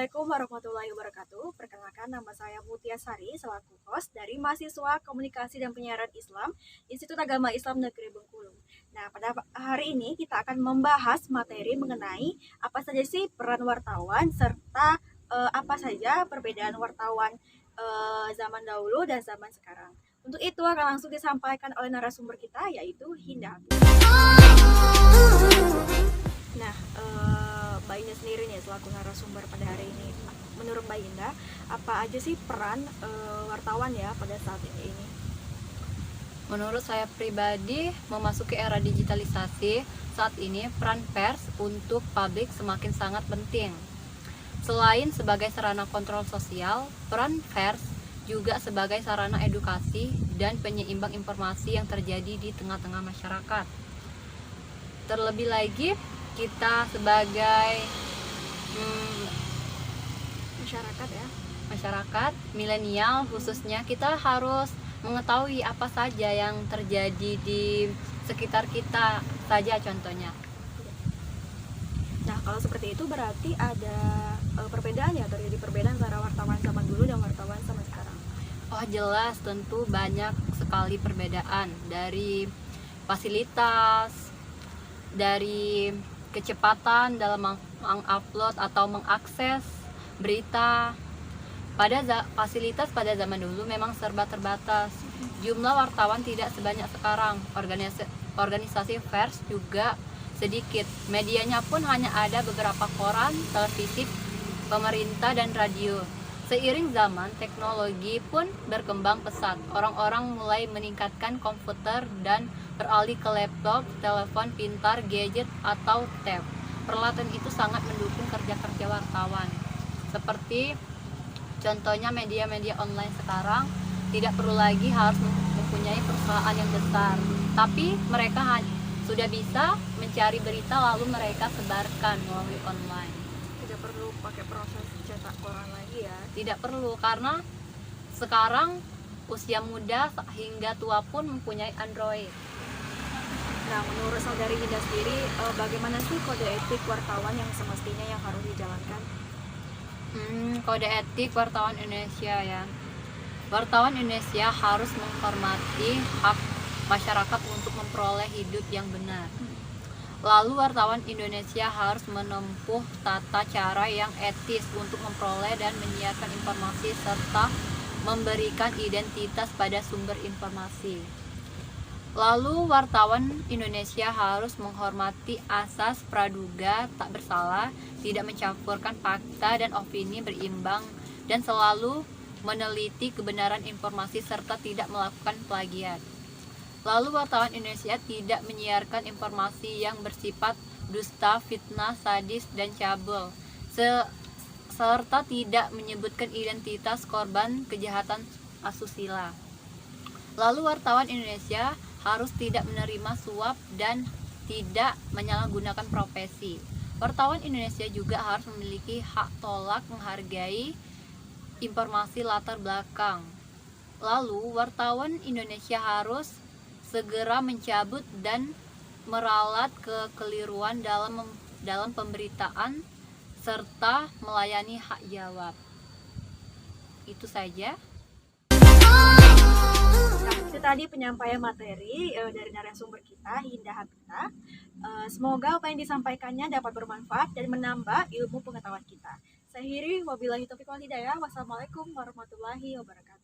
Assalamualaikum warahmatullahi wabarakatuh. Perkenalkan, nama saya Mutia Sari selaku host dari mahasiswa Komunikasi dan Penyiaran Islam Institut Agama Islam Negeri Bengkulu. Nah, pada hari ini kita akan membahas materi mengenai apa saja sih peran wartawan serta apa saja perbedaan wartawan zaman dahulu dan zaman sekarang. Untuk itu akan langsung disampaikan oleh narasumber kita, yaitu Hinda. Nah, Mbak Indah sendiri nih selaku narasumber pada hari ini, menurut Mbak Indah, apa aja sih peran wartawan ya pada saat ini? Menurut saya pribadi, memasuki era digitalisasi, saat ini peran pers untuk publik semakin sangat penting. Selain sebagai sarana kontrol sosial, peran pers juga sebagai sarana edukasi dan penyeimbang informasi yang terjadi di tengah-tengah masyarakat. Terlebih lagi, kita sebagai masyarakat milenial khususnya, kita harus mengetahui apa saja yang terjadi di sekitar kita saja contohnya. Nah, kalau seperti itu berarti ada perbedaan ya, terjadi perbedaan antara wartawan zaman dulu dan wartawan zaman sekarang. Oh jelas, tentu banyak sekali perbedaan, dari fasilitas, dari kecepatan dalam mengupload atau mengakses berita. Fasilitas pada zaman dulu memang serba terbatas. Jumlah wartawan tidak sebanyak sekarang. Organisasi pers juga sedikit. Medianya pun hanya ada beberapa koran, televisi, pemerintah, dan radio. Seiring zaman, teknologi pun berkembang pesat. Orang-orang mulai meningkatkan komputer dan beralih ke laptop, telepon pintar, gadget, atau tab. Peralatan itu sangat mendukung kerja-kerja wartawan. Seperti contohnya media-media online sekarang tidak perlu lagi harus mempunyai perusahaan yang besar, tapi mereka sudah bisa mencari berita lalu mereka sebarkan melalui online. Tidak perlu pakai proses cetak koran lagi ya? Tidak perlu, karena sekarang usia muda hingga tua pun mempunyai Android. Nah, menurut saudari Hinda sendiri, bagaimana sih kode etik wartawan yang semestinya yang harus dijalankan? Kode etik wartawan Indonesia ya. Wartawan Indonesia harus menghormati hak masyarakat untuk memperoleh hidup yang benar. Lalu wartawan Indonesia harus menempuh tata cara yang etis untuk memperoleh dan menyiarkan informasi serta memberikan identitas pada sumber informasi. Lalu wartawan Indonesia harus menghormati asas praduga tak bersalah, tidak mencampurkan fakta dan opini berimbang, dan selalu meneliti kebenaran informasi serta tidak melakukan plagiat. Lalu wartawan Indonesia tidak menyiarkan informasi yang bersifat dusta, fitnah, sadis, dan cabul, serta tidak menyebutkan identitas korban kejahatan asusila. Lalu wartawan Indonesia harus tidak menerima suap dan tidak menyalahgunakan profesi. Wartawan Indonesia juga harus memiliki hak tolak menghargai informasi latar belakang. Lalu wartawan Indonesia harus segera mencabut dan meralat kekeliruan dalam pemberitaan serta melayani hak jawab. Itu saja. Nah, itu tadi penyampaian materi dari narasumber kita, Hinda Habita. Semoga apa yang disampaikannya dapat bermanfaat dan menambah ilmu pengetahuan kita. Saya akhiri, wabillahi taufiq wal hidayah. Wassalamualaikum warahmatullahi wabarakatuh.